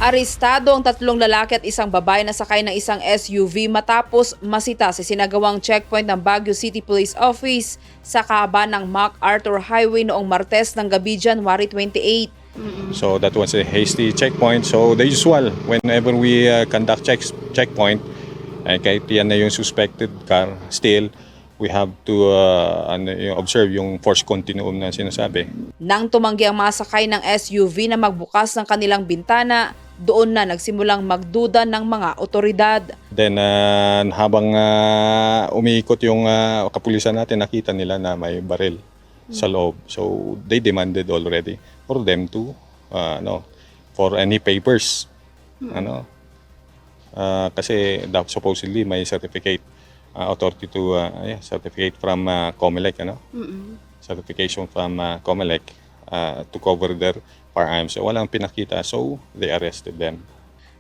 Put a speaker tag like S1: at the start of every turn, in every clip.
S1: Arestado ang 3 lalaki at isang babae na sakay ng isang SUV matapos masita sa sinagawang checkpoint ng Baguio City Police Office sa kahabaan ng MacArthur Highway noong Martes ng gabi, January 28.
S2: So that was a hasty checkpoint. So the usual, whenever we conduct checkpoint, kahit yan na yung suspected car, still we have to observe yung force continuum na sinasabi.
S1: Nang tumanggi ang mga sakay ng SUV na magbukas ng kanilang bintana, doon na nagsimulang magduda ng mga otoridad.
S2: Then habang umiikot yung kapulisan natin, nakita nila na may baril sa loob. So they demanded already for them to for any papers. Kasi supposedly may certificate, authority to certificate from COMELEC, certification from COMELEC to cover their firearms. So walang pinakita, so they arrested them.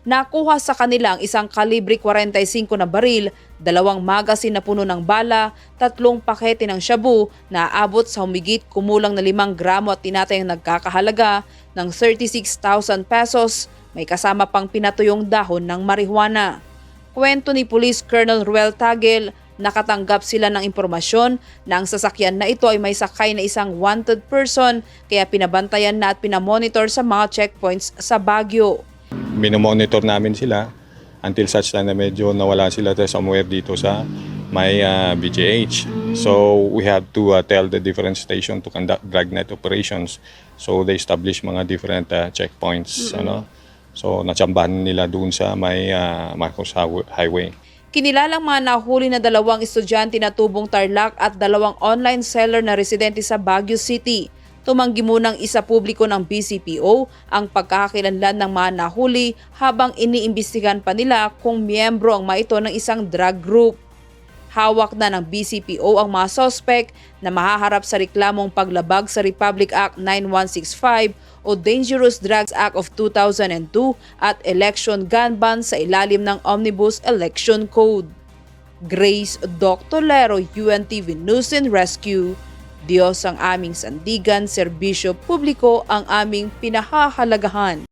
S1: Nakuha sa kanila ang isang kalibre 45 na baril, 2 magasin na puno ng bala, 3 pakete ng shabu na aabot sa humigit kumulang na 5 gramo at tinatayang nagkakahalaga ng 36,000 pesos. May kasama pang pinatuyong dahon ng marijuana. Kwento ni Police Colonel Ruel Tagel, nakatanggap sila ng impormasyon na ang sasakyan na ito ay may sakay na isang wanted person, kaya pinabantayan na at pinamonitor sa mga checkpoints sa Baguio.
S2: Minomonitor namin sila until such time na medyo nawala sila somewhere dito sa may BGH. So we have to tell the different station to conduct dragnet operations. So they establish mga different checkpoints. So natsambahan nila doon sa may Marcos Highway.
S1: Kinilalang mga nahuli na 2 estudyante na tubong Tarlac at 2 online seller na residente sa Baguio City. Tumanggi munang isa publiko ng BCPO ang pagkakakilanlan ng mga nahuli habang iniimbestigahan pa nila kung miyembro ang mga ito ng isang drug group. Hawak na ng BCPO ang mga suspect na mahaharap sa reklamong paglabag sa Republic Act 9165 o Dangerous Drugs Act of 2002 at election gun ban sa ilalim ng Omnibus Election Code. Grace Doctolero, UNTV News and Rescue. Diyos ang aming sandigan, serbisyo publiko ang aming pinahahalagahan.